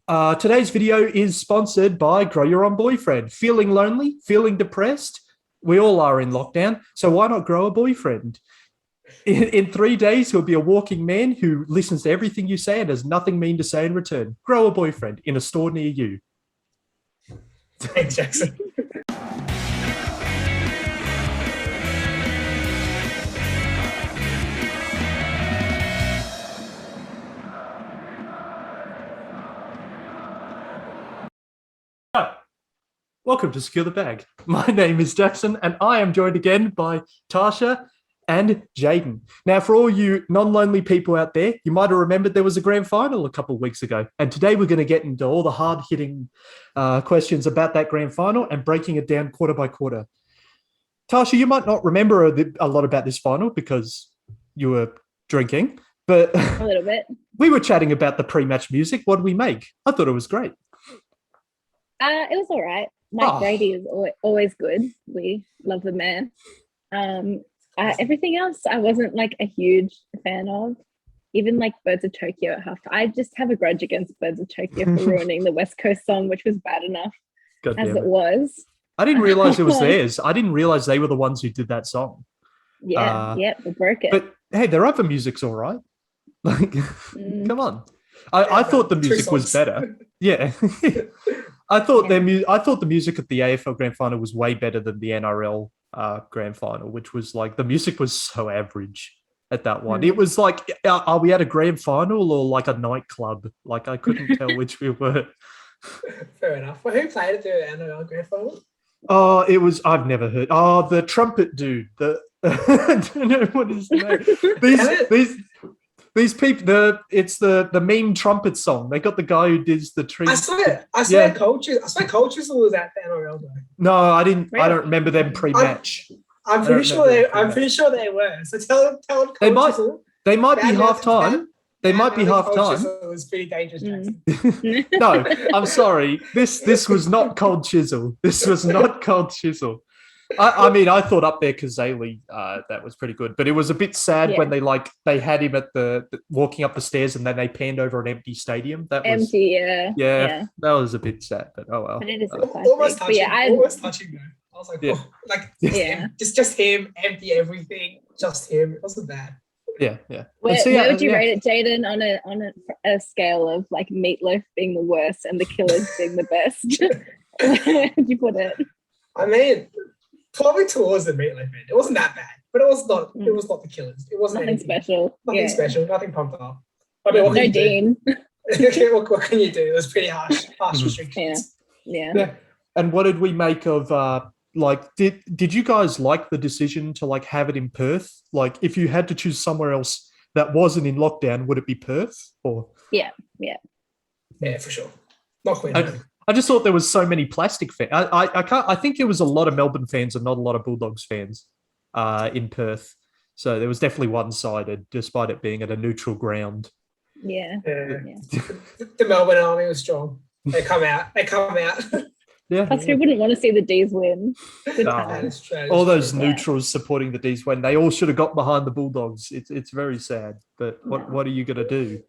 Today's video is sponsored by Grow Your Own Boyfriend. Feeling lonely? Feeling depressed? We all are in lockdown, so why not grow a boyfriend? In 3 days, he'll be a walking man who listens to everything you say and has nothing mean to say in return. Grow a boyfriend in a store near you. Thanks, Jackson. Welcome to Secure the Bag. My name is Jackson, and I am joined again by Tasha and Jayden. Now, for all you non-lonely people out there, you might have remembered there was a grand final a couple of weeks ago. And today we're going to get into all the hard-hitting questions about that grand final and breaking it down quarter by quarter. Tasha, you might not remember a lot about this final because you were drinking, but a little bit. We were chatting about the pre-match music. What did we make? I thought it was great. It was all right. Mike Brady is always good. We love the man. Everything else I wasn't like a huge fan of. Even like Birds of Tokyo at halftime. I just have a grudge against Birds of Tokyo for ruining the West Coast song, which was bad enough it was. I didn't realize it was theirs. I didn't realize they were the ones who did that song. Yeah, we broke it. But hey, their other music's all right. Like, come on. I thought the music was better. Yeah. I thought the music at the AFL Grand Final was way better than the NRL Grand Final, which was like the music was so average at that one. It was like, are we at a grand final or like a nightclub? Like I couldn't tell which we were. Fair enough. Well, who played at the NRL Grand Final? Oh, it was. I've never heard. Oh, the trumpet dude. I don't know what his name. These people, it's the meme trumpet song. They got the guy who does the tree. I swear Cold Chisel was at the NRL though. No, I didn't. Really? I don't remember them pre-match. I'm pretty sure they were. So tell Cold Chisel. They might be half time. They might be half time. It was pretty dangerous, Jackson. No, I'm sorry. This was not Cold Chisel. This was not Cold Chisel. I mean, I thought up there Kazali, that was pretty good, but it was a bit sad when they had him at the walking up the stairs and then they panned over an empty stadium. That was empty, yeah. That was a bit sad, but oh well. But it is almost touching. Almost touching though. I was like, just him, empty everything, just him. It wasn't bad. Yeah. Where would you rate it, Jayden, on a scale of like Meatloaf being the worst and the Killers being the best? Where would you put it? I mean, probably towards the Meatloaf end. It wasn't that bad, but it was not. It was not the Killers. It wasn't nothing special. Nothing special. Nothing pumped up. I mean, no Dean. what can you do? It was pretty harsh restrictions. Yeah. And what did we make of? Did you guys like the decision to like have it in Perth? Like, if you had to choose somewhere else that wasn't in lockdown, would it be Perth or? Yeah, for sure. Not Queensland. I just thought there was so many plastic fans. I think there was a lot of Melbourne fans and not a lot of Bulldogs fans in Perth. So there was definitely one-sided, despite it being at a neutral ground. Yeah. The Melbourne Army was strong. They come out. Yeah. Plus, who wouldn't want to see the D's win? Good times. All those neutrals supporting the D's win. They all should have got behind the Bulldogs. It's very sad. But what are you going to do?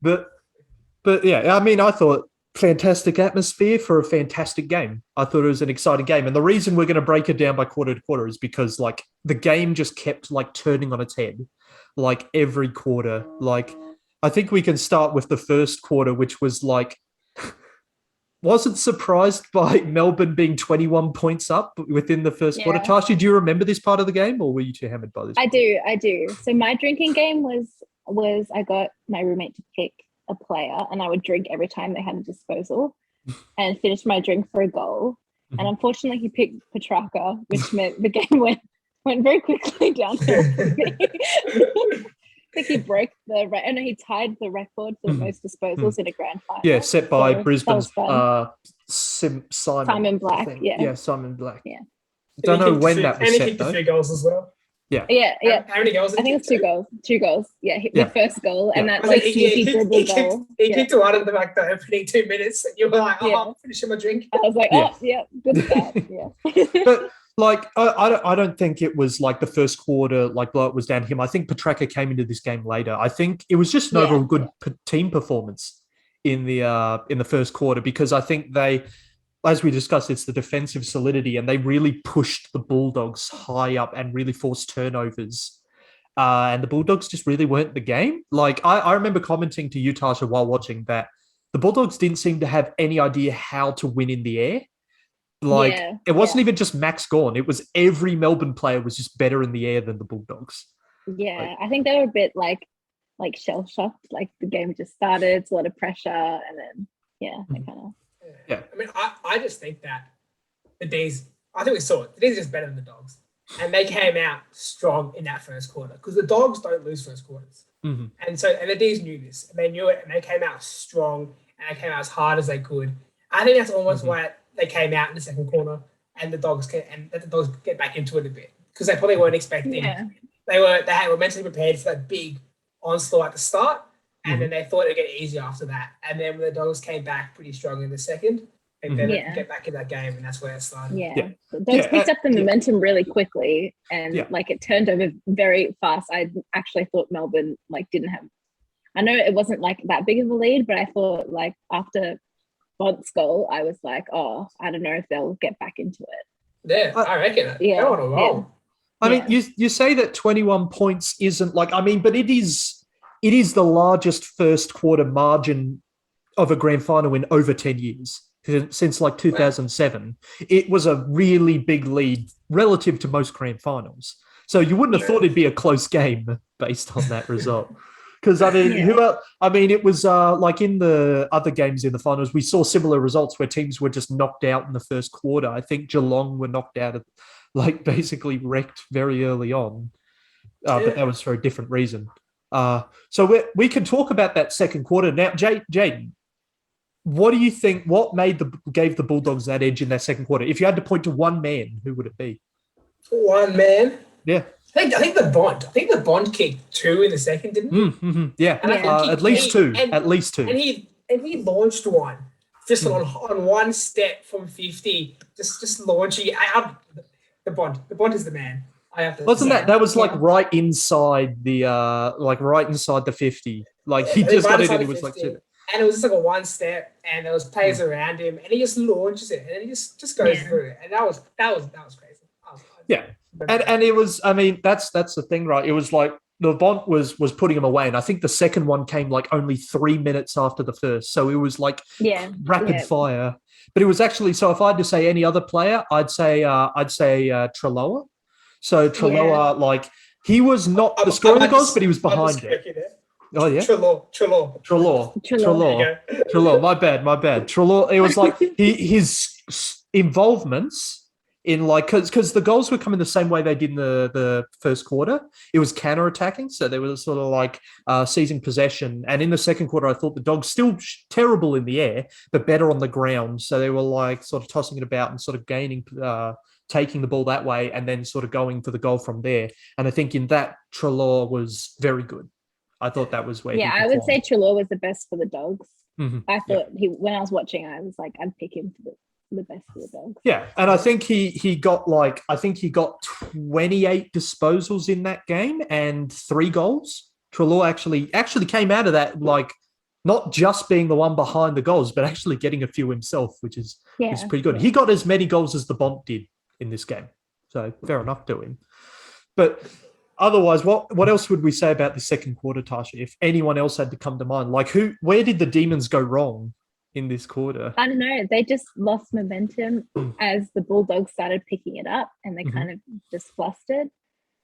But yeah, I mean, I thought fantastic atmosphere for a fantastic game. I thought it was an exciting game. And the reason we're going to break it down by quarter to quarter is because like the game just kept like turning on its head, like every quarter. Like I think we can start with the first quarter, which was like, wasn't surprised by Melbourne being 21 points up within the first quarter. Tasha, do you remember this part of the game or were you too hammered by this? I do. So my drinking game was I got my roommate to pick a player and I would drink every time they had a disposal and finish my drink for a goal. And unfortunately he picked Petrarca, which meant the game went very quickly downhill for me. I think he broke he tied the record for the most disposals in a grand final. Yeah, set by Brisbane's Simon Black. Yeah, Simon Black. Yeah. Don't know when that was set, and he kicked a few goals as well. Yeah. How many goals? I think it's 2 goals. 2 goals. Yeah, the first goal and that like sneaky dribble goal. He kicked one at the back the opening 2 minutes and you were like, I'm finishing my drink. I was like, good start. Yeah. But like, I don't think it was like the first quarter, like blow it was down to him. I think Petrarca came into this game later. I think it was just an overall good team performance in the first quarter, because I think they, as we discussed, it's the defensive solidity, and they really pushed the Bulldogs high up and really forced turnovers. And the Bulldogs just really weren't the game. Like, I remember commenting to you, Tasha, while watching that the Bulldogs didn't seem to have any idea how to win in the air. Like, it wasn't even just Max Gawn. It was every Melbourne player was just better in the air than the Bulldogs. Yeah, Like, I think they were a bit like shell shocked. Like the game just started, it's a lot of pressure, and then they kind of. Yeah. I mean, I just think that the D's, I think we saw it. The D's are just better than the Dogs. And they came out strong in that first quarter because the Dogs don't lose first quarters. Mm-hmm. And the D's knew this. And they knew it, and they came out strong, and they came out as hard as they could. I think that's almost why they came out in the second quarter, and the Dogs get back into it a bit, because they probably weren't expecting. Yeah. They were mentally prepared for that big onslaught at the start, and then they thought it'd get easier after that. And then when the Dogs came back pretty strong in the second, and then get back in that game, and that's where it started. The Dogs picked up the momentum really quickly, and it turned over very fast. I actually thought Melbourne didn't have. I know it wasn't that big of a lead, but I thought after Bont's goal, I was like, oh, I don't know if they'll get back into it. Yeah, I reckon. They're on a roll. Yeah. I mean, you say that 21 points isn't but it is the largest first quarter margin of a grand final in over 10 years, since 2007. Wow. It was a really big lead relative to most grand finals. So you wouldn't have thought it'd be a close game based on that result. Because, I mean, it was in the other games in the finals, we saw similar results where teams were just knocked out in the first quarter. I think Geelong were knocked out, basically wrecked very early on. But that was for a different reason. So we can talk about that second quarter. Now, Jayden, what do you think, what gave the Bulldogs that edge in that second quarter? If you had to point to one man, who would it be? One man? Yeah. I think the Bond kicked 2 in the second, didn't he? Mm-hmm. Yeah. At least two. And he launched one just on one step from 50, just launching. The Bond is the man. I have to. Wasn't that was right inside the right inside the 50? He just got it and it was 50, and it was just a one step, and there was players around him, and he just launches it, and then he just goes through it, and that was crazy. Yeah. And it was, I mean, that's the thing, right? It was the Bont was putting him away, and I think the second one came only 3 minutes after the first, so it was rapid fire. But it was actually, so if I had to say any other player, I'd say Treloar. So Treloar, he was not the scoring the goals, but he was behind it. Oh yeah, Treloar. My bad. Treloar. It was his involvements in because the goals were coming the same way they did in the first quarter. It was counter attacking, so they were sort of seizing possession. And in the second quarter, I thought the Dogs still terrible in the air, but better on the ground. So they were sort of tossing it about and sort of gaining, taking the ball that way, and then sort of going for the goal from there. And I think in that, Treloar was very good. I thought that was where. Yeah, I would say Treloar was the best for the Dogs. Mm-hmm. I thought when I was watching, I was like, I'd pick him for the best for the Dogs. Yeah, and I think he got 28 disposals in that game and 3 goals. Treloar actually came out of that not just being the one behind the goals, but actually getting a few himself, which is pretty good. He got as many goals as the Bont did in this game, so fair enough to him. But otherwise, what else would we say about the second quarter, Tasha? If anyone else had to come to mind, where did the Demons go wrong in this quarter? I don't know. They just lost momentum as the Bulldogs started picking it up, and they kind of just flustered.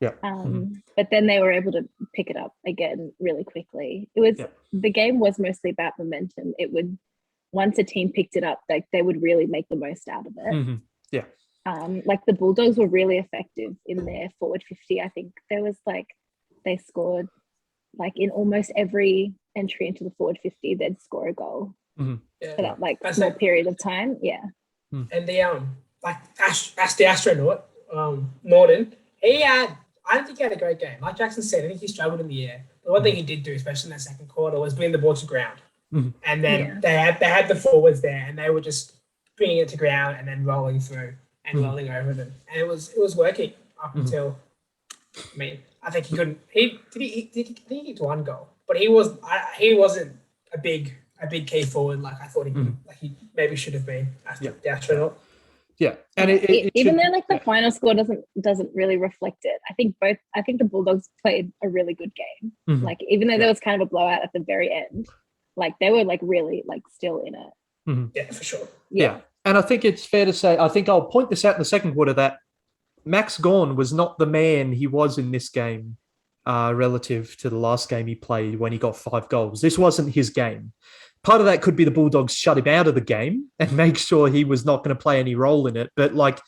Yeah. But then they were able to pick it up again really quickly. It was the game was mostly about momentum. It would, once a team picked it up, they would really make the most out of it. Mm-hmm. Yeah. The Bulldogs were really effective in their forward 50. I think there was they scored in almost every entry into the forward 50, they'd score a goal. Mm-hmm. For that small period of time. Yeah. And the the astronaut, Norton, I don't think he had a great game. Like Jackson said, I think he struggled in the air. The one thing he did do, especially in that second quarter, was bring the ball to ground. Mm-hmm. And then they had the forwards there, and they were just bringing it to ground and then rolling through and rolling over them. And it was working up until, I think he couldn't. He kicked one goal, but he wasn't a big a big key forward. Like I thought he maybe should have been after the astronaut. Yeah, and even though like the final score doesn't really reflect it. I think the Bulldogs played a really good game. Mhm. Like even though there was kind of a blowout at the very end, like they were like really like still in it. Mhm. Yeah, for sure. Yeah, and I think it's fair to say, I think I'll point this out in the second quarter, that Max Gawn was not the man he was in this game relative to the last game he played when he got 5 goals. This wasn't his game. Part of that could be the Bulldogs shut him out of the game and make sure he was not going to play any role in it. But like,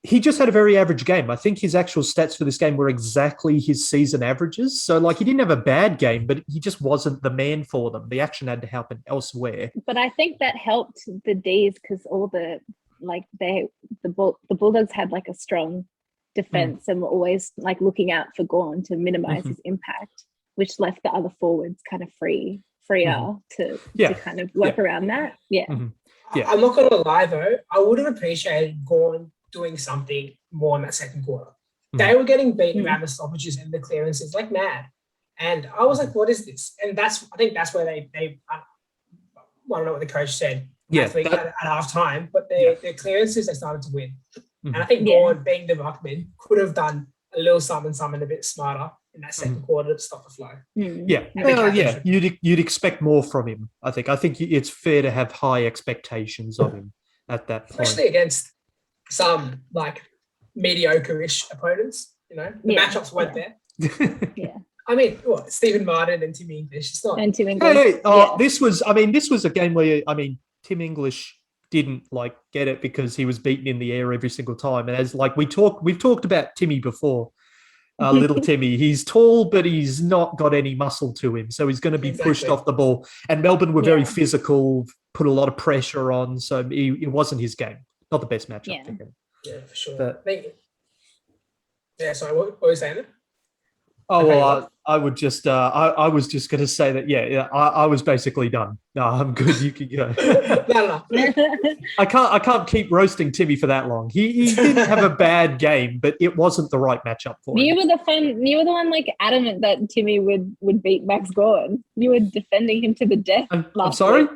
he just had a very average game. I think his actual stats for this game were exactly his season averages. So like, he didn't have a bad game, but he just wasn't the man for them. The action had to happen elsewhere. But I think that helped the D's because all the Bulldogs had like a strong defense and were always like looking out for Gawn to minimize his impact, which left the other forwards kind of freer to kind of work around that. Yeah. I'm not going to lie though, I would have appreciated Gawn doing something more in that second quarter. They were getting beaten around the stoppages and the clearances like mad. And I was like, what is this? And I think that's where they I don't know what the coach said at half time, but their clearances, they started to win. And I think Gawn, being the ruckman, could have done a little something a bit smarter in that second quarter to stop the flow. You'd expect more from him. I think it's fair to have high expectations of him at that point, especially against some like mediocre-ish opponents. You know, the matchups weren't there. I mean, Stephen Martin and Tim English. It's not. And Tim English. This was a game where Tim English didn't like get it because he was beaten in the air every single time. And as like we've talked about Timmy before, little Timmy, he's tall, but he's not got any muscle to him. So he's going to be pushed off the ball. And Melbourne were very physical, put a lot of pressure on. So it wasn't his game. Not the best matchup for him. Yeah, for sure. But, sorry, what were you saying there? Oh, well, I would just, I was just going to say that, I was basically done. No, I'm good. You can go. No. I can't keep roasting Timmy for that long. He didn't have a bad game, but it wasn't the right matchup for him. You were the one like adamant that Timmy would beat Max Gawn. You were defending him to the death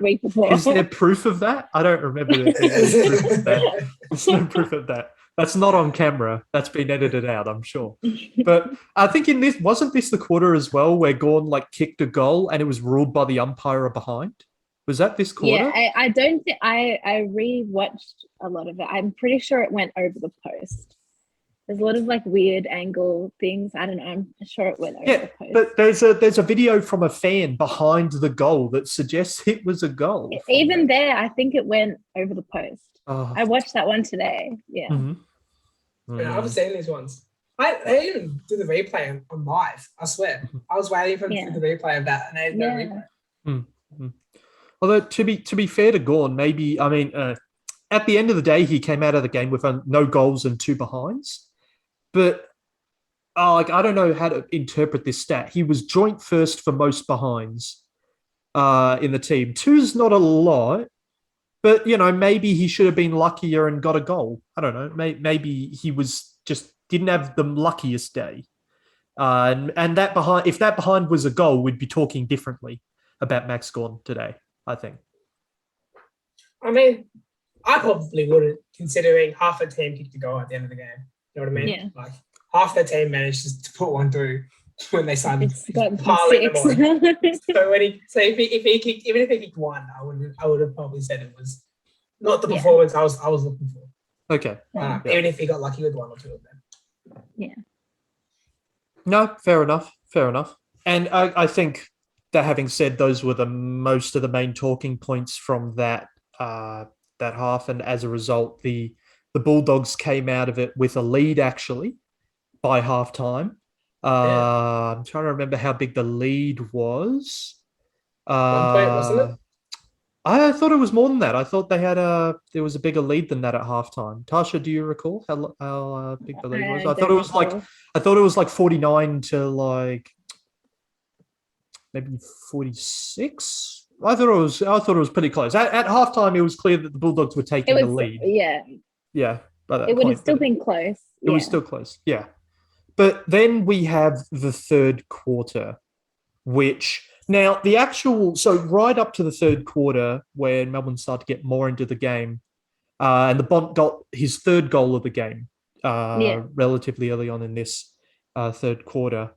week before. Is there proof of that? I don't remember that there's proof of that. There's no proof of that. That's not on camera. That's been edited out, I'm sure. But I think wasn't this the quarter as well where Gawn like kicked a goal and it was ruled by the umpire behind? Was that this quarter? Yeah, I don't think I re-watched a lot of it. I'm pretty sure it went over the post. There's a lot of like weird angle things. I don't know. I'm sure it went over the post. But there's a video from a fan behind the goal that suggests it was a goal. Even there, I think it went over the post. Oh. I watched that one today. Yeah. I haven't seen these ones. I even do the replay on live. I swear. I was waiting for them to do the replay of that, and they had no replay. Although to be fair to Gawn, maybe at the end of the day, he came out of the game with no goals and 2 behinds. But I don't know how to interpret this stat. He was joint first for most behinds in the team. 2's not a lot. But, maybe he should have been luckier and got a goal. I don't know. Maybe he didn't have the luckiest day. And that behind, if that behind was a goal, we'd be talking differently about Max Gawn today, I think. I mean, I probably wouldn't, considering half the team kicked a goal at the end of the game. You know what I mean? Yeah. Like, half the team managed to put one through when they started piling them on. If he kicked, even if he kicked one, I would have probably said it was not the performance I was looking for. Okay. Even if he got lucky with 1 or 2 of them. Yeah. No, fair enough. And I think that having said, those were most of the main talking points from that half, and as a result, the Bulldogs came out of it with a lead actually by halftime. I'm trying to remember how big the lead was. 1 point, wasn't it? I thought it was more than that. I thought there was a bigger lead than that at halftime. Tasha, do you recall how big the lead was? I thought it was like 49 to like maybe 46. I thought it was pretty close. At halftime, it was clear that the Bulldogs were taking the lead. Yeah. It would have still been close. It was still close. Yeah. But then we have the third quarter, which Now, so right up to the third quarter, when Melbourne started to get more into the game, and the Bont got his third goal of the game relatively early on in this third quarter.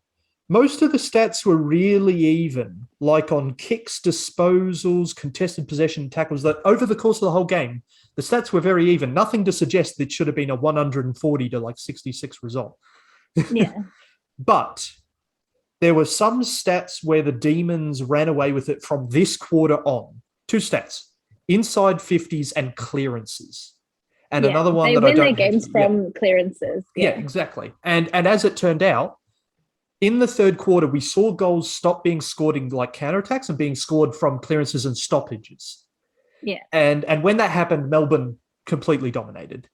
Most of the stats were really even, like on kicks, disposals, contested possession, tackles. That over the course of the whole game, the stats were very even. Nothing to suggest that it should have been a 140 to 66 result. Yeah. But there were some stats where the Demons ran away with it from this quarter on. Two stats: inside 50s and clearances. And another one that I don't. They win their games from clearances. Yeah, exactly. And as it turned out, in the third quarter, we saw goals stop being scored in like counterattacks and being scored from clearances and stoppages. Yeah. And when that happened, Melbourne completely dominated.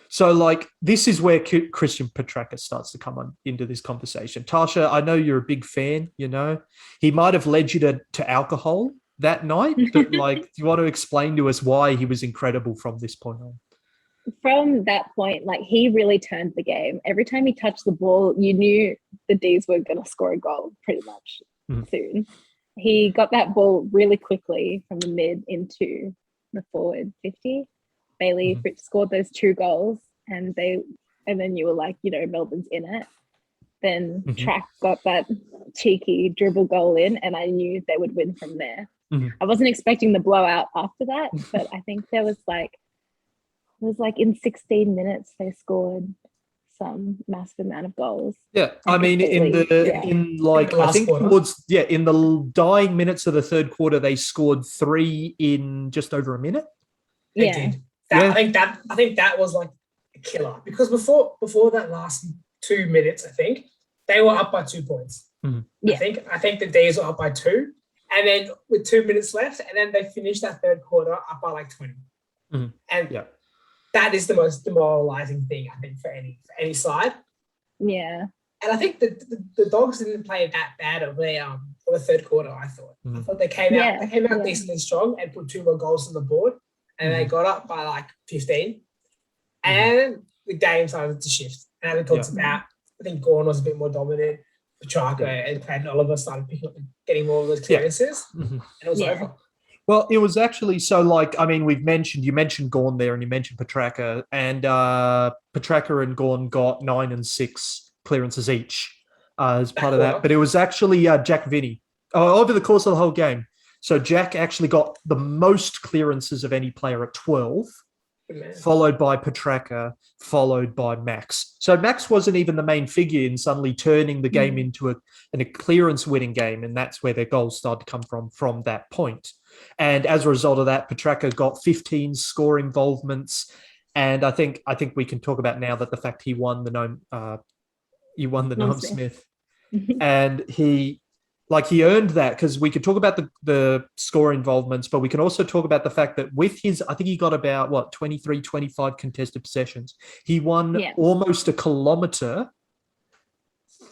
So, like, this is where Christian Petracca starts to come on into this conversation. Tasha, I know you're a big fan, He might have led you to alcohol that night, but, like, do you want to explain to us why he was incredible from this point on? From that point, like, he really turned the game. Every time he touched the ball, you knew the D's were going to score a goal pretty much soon. He got that ball really quickly from the mid into the forward 50. Bailey scored those 2 goals, and then you were like, Melbourne's in it. Then Track got that cheeky dribble goal in, and I knew they would win from there. I wasn't expecting the blowout after that, but I think there was in 16 minutes they scored some massive amount of goals. Yeah, I mean, in the dying minutes of the third quarter, they scored 3 in just over a minute. They did. I think that was like a killer, because before that last 2 minutes, I think they were up by 2 points. I think the D's were up by 2, and then with 2 minutes left, and then they finished that third quarter up by like 20. And that is the most demoralizing thing, I think, for any side. Yeah. And I think the Dogs didn't play that bad of the third quarter, I thought. I thought they came out decently strong and put 2 more goals on the board, and they got up by like 15. And the game started to shift. And we talked about, I think Gawn was a bit more dominant. Petrarca and Clayton Oliver started picking up and getting more of those clearances. And it was over. Well, it was actually so, like, I mean, you mentioned Gawn there, and you mentioned Petrarca, and Petrarca and Gawn got 9 and 6 clearances each as part of that. But it was actually Jack Vinny over the course of the whole game. So Jack actually got the most clearances of any player at 12, followed by Petrarca, followed by Max. So Max wasn't even the main figure in suddenly turning the game into a clearance-winning game, and that's where their goals started to come from that point. And as a result of that, Petrarca got 15 score involvements, and I think we can talk about now that the fact he won the Noam Smith, and he earned that, because we could talk about the score involvements, but we can also talk about the fact that with his, I think he got about 23, 25 contested possessions. He won almost a kilometre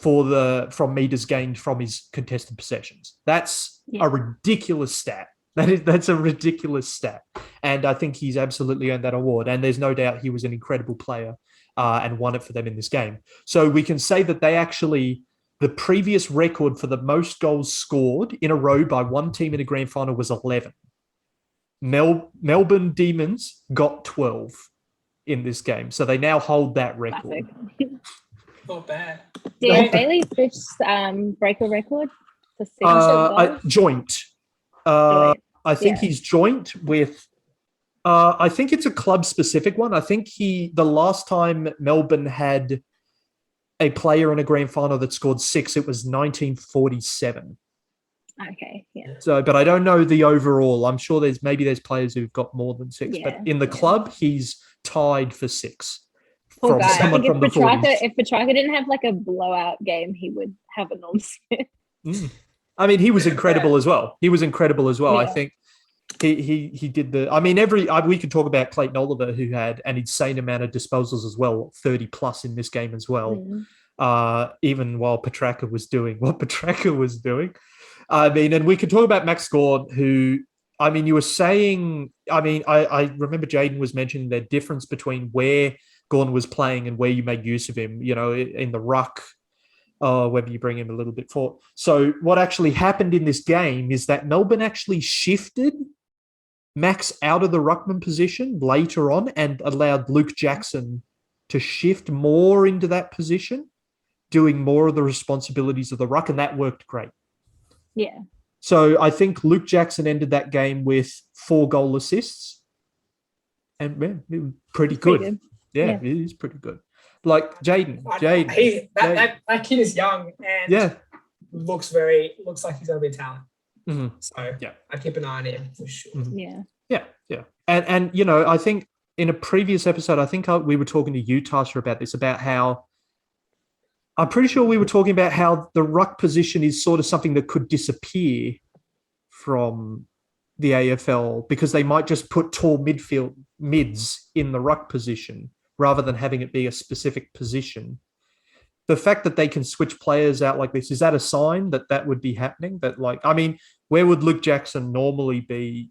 from meters gained from his contested possessions. That's a ridiculous stat. That's a ridiculous stat. And I think he's absolutely earned that award. And there's no doubt he was an incredible player and won it for them in this game. So we can say that the previous record for the most goals scored in a row by one team in a grand final was 11. Melbourne Demons got 12 in this game. So they now hold that record. Not bad. Did Bailey Fish break a record for signature joint. I think he's joint with... I think it's a club-specific one. I think the last time Melbourne had a player in a grand final that scored 6, it was 1947. Okay, yeah. So, but I don't know the overall. I'm sure there's players who've got more than 6, but in the club, he's tied for 6. Poor guy. I think if Petrarca didn't have like a blowout game, he would have a Norm Smith. I mean, he was incredible as well. Yeah. I think he did the. I mean, we could talk about Clayton Oliver, who had an insane amount of disposals as well, 30 plus in this game as well. Even while Petrarca was doing what Petrarca was doing. I mean, and we could talk about Max Gawn, who, I mean, you were saying. I mean, I remember Jayden was mentioning the difference between where Gawn was playing and where you made use of him. In the ruck. whether you bring him a little bit forward. So what actually happened in this game is that Melbourne actually shifted Max out of the ruckman position later on and allowed Luke Jackson to shift more into that position, doing more of the responsibilities of the ruck, and that worked great. Yeah. So I think Luke Jackson ended that game with 4 goal assists, and man, it was pretty good. Yeah, it is pretty good. Like Jayden, that kid is young and looks like he's gonna be a talent. Mm-hmm. So I keep an eye on him for sure. Mm-hmm. Yeah. And you know, I think in a previous episode, I think we were talking to you, Tasha, about this, about how I'm pretty sure we were talking about how the ruck position is sort of something that could disappear from the AFL because they might just put tall mids in the ruck position rather than having it be a specific position. The fact that they can switch players out like this, is that a sign that that would be happening? That, like, I mean, where would Luke Jackson normally be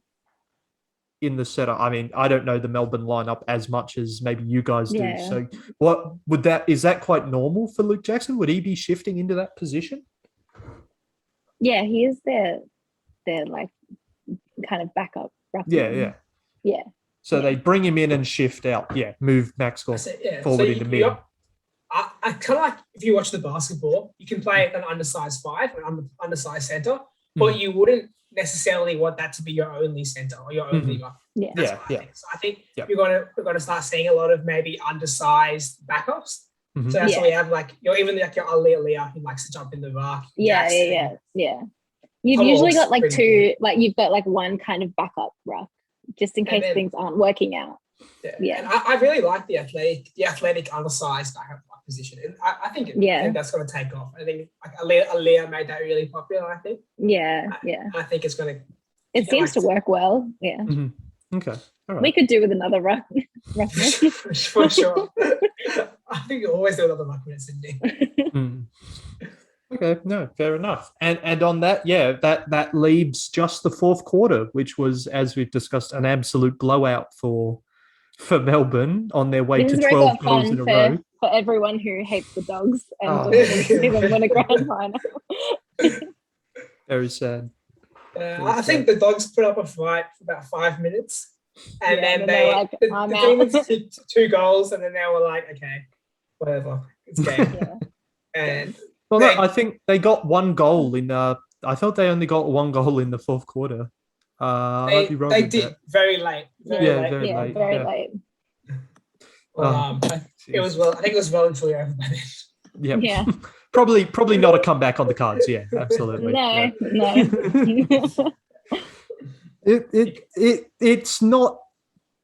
in the setup? I mean, I don't know the Melbourne lineup as much as maybe you guys do. Yeah. So is that quite normal for Luke Jackson? Would he be shifting into that position? Yeah, he is their like kind of backup. Yeah. So they bring him in and shift out. Yeah, move Max forward into mid. I kind of like, if you watch the basketball, you can play an undersized 5, an undersized center, but you wouldn't necessarily want that to be your only center or your only guy. Yeah. That's what I think. So I think we're gonna start seeing a lot of maybe undersized backups. So that's why we have like your Aliyah who likes to jump in the ruck. Yeah. You've usually got like 2, like you've got like one kind of backup ruck just in case things aren't working out. Yeah. And I really like the athletic undersized backup position. And I think that's going to take off. I think like Aliyah made that really popular, I think. Yeah. I think it's going to... It seems to work well, yeah. Mm-hmm. Okay. All right. We could do with another ruck. For sure. I think you always do another ruck when it's Sydney. Okay, no, fair enough. And on that, that leaves just the fourth quarter, which was, as we've discussed, an absolute blowout for Melbourne on their way to 12 goals in a row. For everyone who hates the Dogs and doesn't see them win a grand final. Very sad. I think the Dogs put up a fight for about 5 minutes, and then the Demons kicked 2 goals, and then they were like, okay, whatever, it's game. And I think they got 1 goal in. I thought they only got 1 goal in the fourth quarter. They did very late. Very late. Well, it was I think it was well and truly over by then. Yeah. Probably not a comeback on the cards. Yeah, absolutely. No. It's not.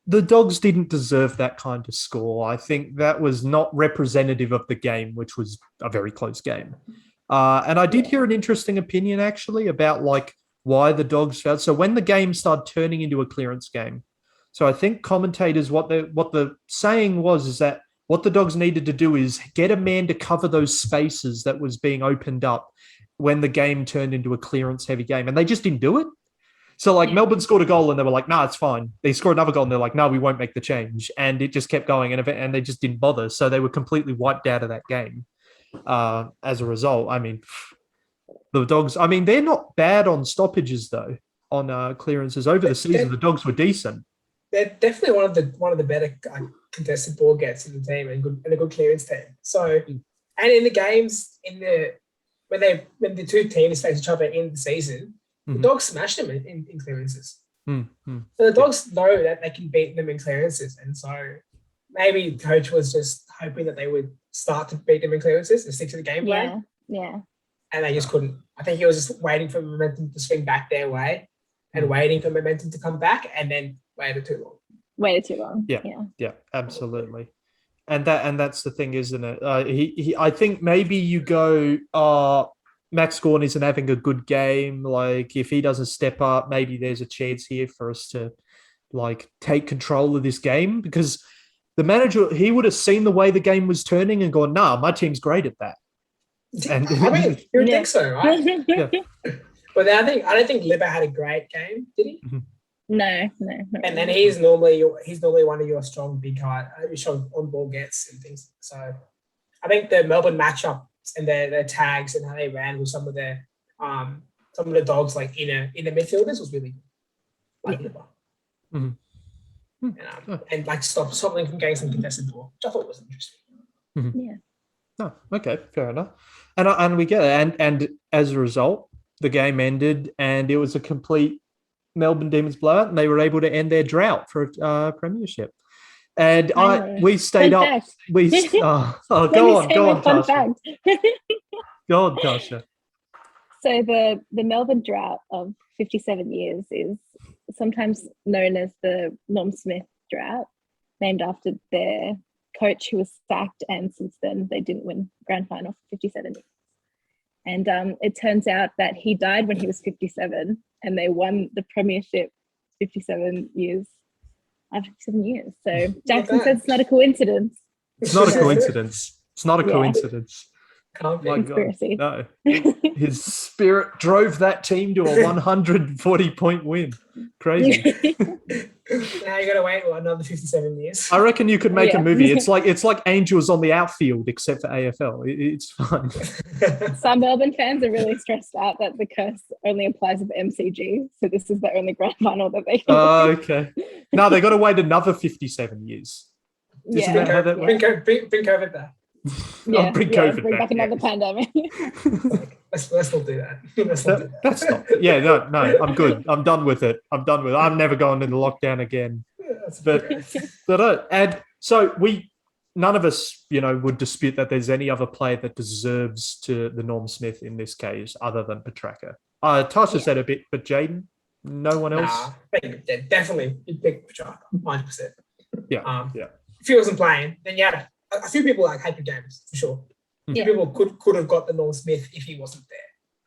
The Dogs didn't deserve that kind of score. I think that was not representative of the game, which was a very close game. And I did hear an interesting opinion actually about like why the Dogs failed. So when the game started turning into a clearance game, so I think commentators, what the saying was is that what the Dogs needed to do is get a man to cover those spaces that was being opened up when the game turned into a clearance-heavy game, and they just didn't do it. So, like, Melbourne scored a goal, and they were like, nah, it's fine. They scored another goal, and they're like, no, we won't make the change. And it just kept going, and they just didn't bother. So they were completely wiped out of that game as a result. I mean, the Dogs, I mean, they're not bad on stoppages, though, on clearances. Over the season, the Dogs were decent. They're definitely one of the better contested ball gets in the team and a good clearance team. So, and in the games when the two teams face each other in the season, the Dogs smashed them in clearances. So the Dogs know that they can beat them in clearances, and so maybe the coach was just hoping that they would start to beat them in clearances and stick to the game plan. Yeah. And they just couldn't. I think he was just waiting for momentum to swing back their way and waiting for momentum to come back, and then waited too long. Yeah, absolutely. And that's the thing, isn't it? I think maybe you go, Max Gawn isn't having a good game. Like, if he doesn't step up, maybe there's a chance here for us to like take control of this game, because the manager, he would have seen the way the game was turning and gone, nah, my team's great at that. And I mean, you would think so, right? Yeah. But I don't think Libba had a great game, did he? No. And then he's normally one of your strong big strong on ball gets and things. So I think the Melbourne matchup and their tags and how they ran with some of the dogs like in the midfielders was really good. Like never. And like stop them from getting some contested ball, which I thought was interesting. Yeah. No, okay, fair enough. And we get it. And as a result, the game ended, and it was a complete Melbourne Demons blowout, and they were able to end their drought for a premiership. And we stayed Fun up. fact. Go on, Tasha. Go on, Tasha. So the Melbourne drought of 57 years is sometimes known as the Norm Smith drought, named after their coach who was sacked, and since then they didn't win grand final for 57 years. And it turns out that he died when he was 57, and they won the premiership 57 years after 57 years. So Jackson says it's not a coincidence. It's not a coincidence. It's not a coincidence. Can't be. My Conspiracy. God, no. His spirit drove that team to a 140-point win. Crazy. Now you gotta wait another 57 years. I reckon you could make a movie. It's like Angels on the outfield, except for AFL. It's fun. Some Melbourne fans are really stressed out that the curse only applies with MCG. So this is the only grand final that they can Okay. No, they got to wait another 57 years. Isn't that how that works? Bring COVID back. Bring COVID bring back another pandemic. Let's not do that. That's not. Yeah, no, I'm good. I'm done with it. I'm never going into lockdown again. And so none of us, would dispute that there's any other player that deserves to the Norm Smith in this case other than Petrarca. Tasha said a bit, but Jayden, no one else. Definitely, you'd pick Petrarca, 100%. Yeah. If he wasn't playing, then a few people like hated games for sure. Yeah. People could have got the Norm Smith if he wasn't there.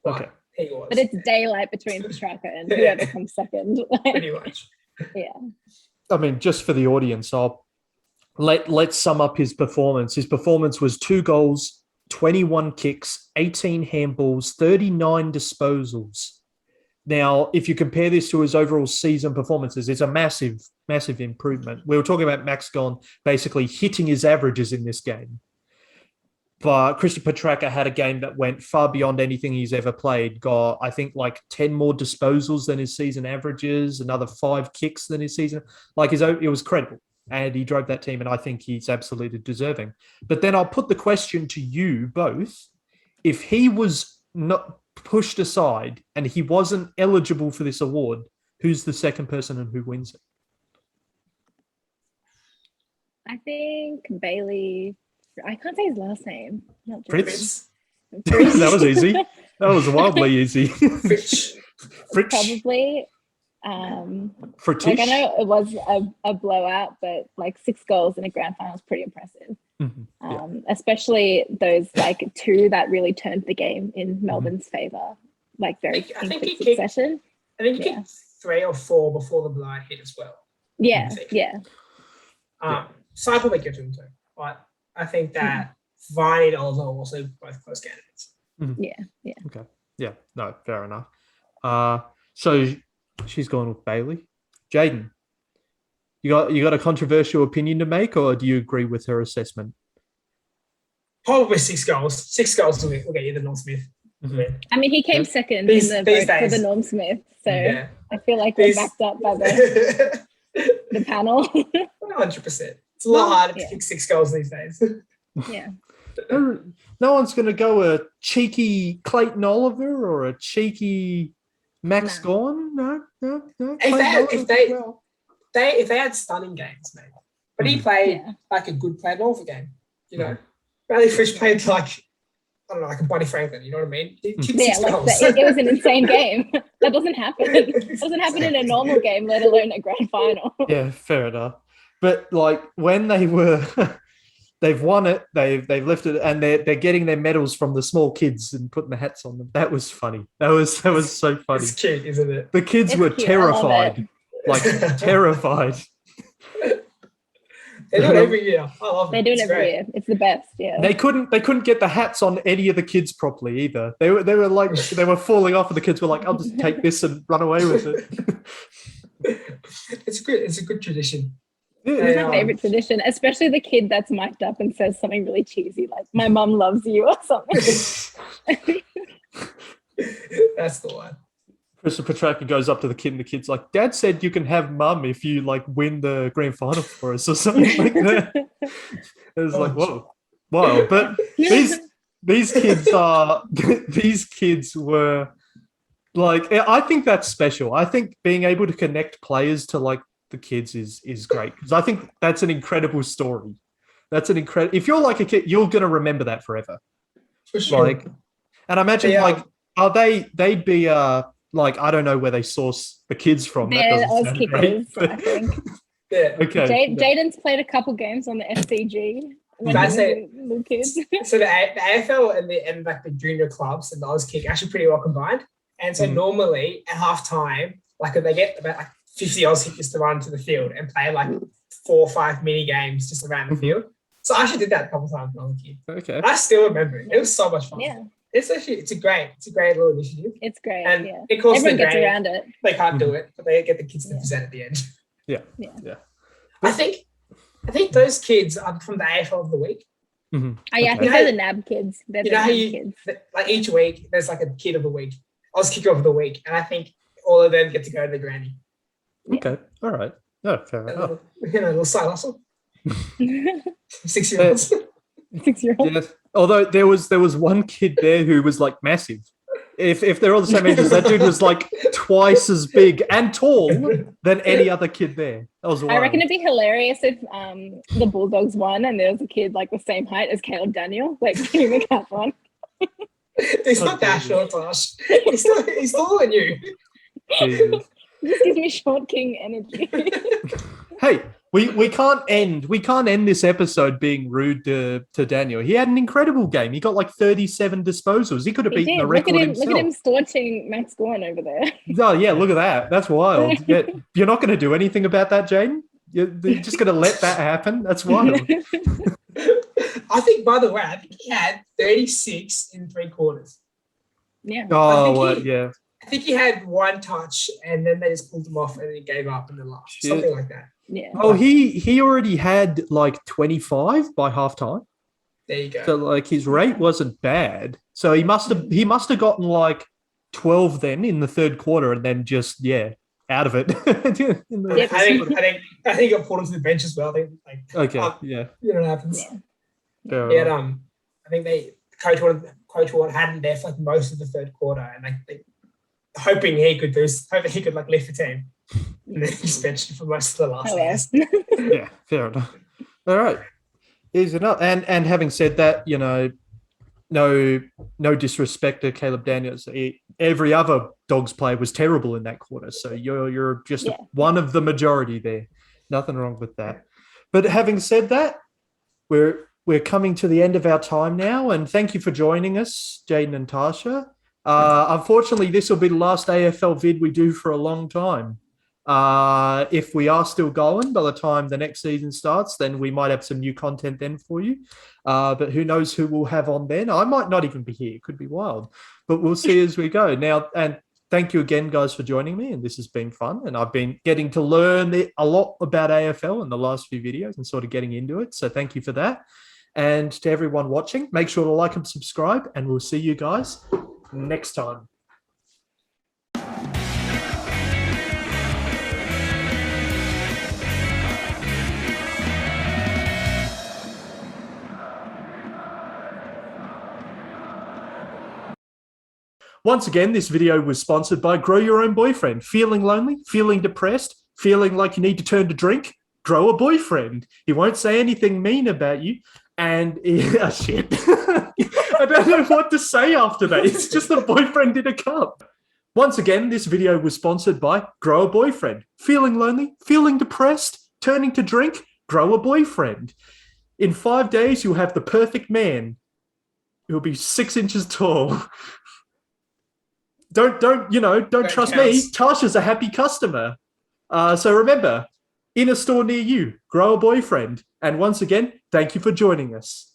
But Okay. He was. But it's daylight between Petrarca and whoever comes second. Pretty much. Yeah. I mean, just for the audience, let's sum up his performance. His performance was 2 goals, 21 kicks, 18 handballs, 39 disposals. Now, if you compare this to his overall season performances, it's a massive, massive improvement. We were talking about Max Gawn basically hitting his averages in this game. But Christian Petrarca had a game that went far beyond anything he's ever played. Got, I think, like 10 more disposals than his season averages, another 5 kicks than his season. It was credible. And he drove that team, and I think he's absolutely deserving. But then I'll put the question to you both. If he was not pushed aside and he wasn't eligible for this award, who's the second person and who wins it? I think Bailey. I can't say his last name. Fritz. That was easy. That was wildly easy. Fritz. Probably. Frittish. Like I know it was a blowout, but like 6 goals in a grand final is pretty impressive. Especially those like 2 that really turned the game in Melbourne's favour, like very in quick succession. I think he kicked 3 or 4 before the blowout hit as well. Yeah. So I probably give him 2, but I think that Viney and Oliver are also both close candidates. Yeah. Okay. Yeah. No, fair enough. So she's gone with Bailey. Jayden, you got a controversial opinion to make, or do you agree with her assessment? Probably 6 goals. 6 goals will get you the Norm Smith. I mean, he came second in the vote for the Norm Smith, so I feel like we're backed up by the panel. 100%. It's a lot harder to kick 6 goals these days. Yeah. No one's going to go a cheeky Clayton Oliver or a cheeky Max Gawn. No. If they had stunning games, maybe. But he played like a good Clayton Oliver game. Bradley Fish played like a Buddy Franklin. You know what I mean? He kicked 6 goals. It was an insane game. That doesn't happen. It doesn't happen in a normal game, let alone a grand final. Yeah, fair enough. But like when they've won it, they've lifted it, and they're getting their medals from the small kids and putting the hats on them. That was funny. That was so funny. It's cute, isn't it? The kids were terrified, terrified. They do it every year. I love it. They do it every year. It's the best. Yeah. They couldn't get the hats on any of the kids properly either. They were falling off, and the kids were like, "I'll just take this and run away with it." It's good. It's a good tradition. It's my favorite tradition, especially the kid that's mic'd up and says something really cheesy, like "My mum loves you" or something. That's the one. Christopher Petrarca goes up to the kid, and the kid's like, "Dad said you can have mum if you like win the grand final for us," or something like that. It was like, whoa, wow. But these kids are these kids were like, I think that's special. I think being able to connect players to like the kids is great, because I think that's an incredible story. That's an incredible. If you're like a kid, you're gonna remember that forever. For sure. Like, and I imagine like, are they'd be like, I don't know where they source the kids from. They're Oz kickers, I think. Yeah. Okay. Jayden's played a couple games on the FCG. That's it. Little kids. So the AFL and like the junior clubs and the Oz kick actually pretty well combined. And so normally at half time, like they get about like 50 Oz kickers to run to the field and play like 4 or 5 mini games just around the field. So I actually did that a couple of times when I was a kid. Okay. And I still remember it. It was so much fun. Yeah. It's a great little initiative. It's great. And yeah. of course Everyone gets around it. They can't do it, but they get the kids to present at the end. Yeah. I think those kids are from the AFL of the week. Oh yeah, I think they're the NAB kids. They're You know how kids. like each week there's like a kid of the week, Oz kicker of the week, and I think all of them get to go to the granny. Okay. All right. No, fair enough. A little side hustle. 6-year-olds. 6-year-old. Yes. Although there was one kid there who was like massive. If they're all the same age as that dude, was like twice as big and tall than any other kid there. That was wild. I reckon it'd be hilarious if the Bulldogs won and there was a kid like the same height as Caleb Daniel, like putting the cap on. He's not that short, Tosh. He's taller than you. Jesus. This gives me short king energy. Hey, we can't end this episode being rude to Daniel. He had an incredible game. He got like 37 disposals. He could have beaten the record himself. Look at him storching Max Gorn over there. Oh yeah, look at that. That's wild. Yeah, you're not going to do anything about that, Jayden? You're just going to let that happen? That's wild. I think, by the way, he had 36 in 3 quarters. Yeah. Oh, yeah. I think he had 1 touch, and then they just pulled him off, and then he gave up in the last. Something like that. Yeah. Oh, he already had like 25 by halftime. There you go. So like his rate wasn't bad. So he must have gotten like 12 then in the 3rd quarter, and then just out of it. I think it pulled him to the bench as well. Okay, yeah. You know what happens. Yeah. I think Coach Ward had him there for like most of the 3rd quarter, and they hoping he could like lift the team. And then he benched for most of the last. Yeah, fair enough. All right. Easy enough. And having said that, no disrespect to Caleb Daniels. Every other Dogs player was terrible in that quarter. So you're just one of the majority there. Nothing wrong with that. But having said that, we're coming to the end of our time now, and thank you for joining us, Jayden and Tasha. Unfortunately, this will be the last AFL vid we do for a long time. If we are still going by the time the next season starts, then we might have some new content then for you. But who knows who we'll have on then? I might not even be here. It could be wild. But we'll see as we go. Now, and thank you again, guys, for joining me. And this has been fun. And I've been getting to learn a lot about AFL in the last few videos and sort of getting into it. So thank you for that. And to everyone watching, make sure to like and subscribe. And we'll see you guys next time. Once again, this video was sponsored by Grow Your Own Boyfriend. Feeling lonely? Feeling depressed? Feeling like you need to turn to drink? Grow a boyfriend. He won't say anything mean about you. And shit. I don't know what to say after that. It's just a boyfriend in a cup. Once again, this video was sponsored by Grow a Boyfriend. Feeling lonely? Feeling depressed? Turning to drink? Grow a boyfriend. In 5 days, you'll have the perfect man. He'll be 6 inches tall. Don't trust me. Tasha's a happy customer. So remember, in a store near you, grow a boyfriend. And once again, thank you for joining us.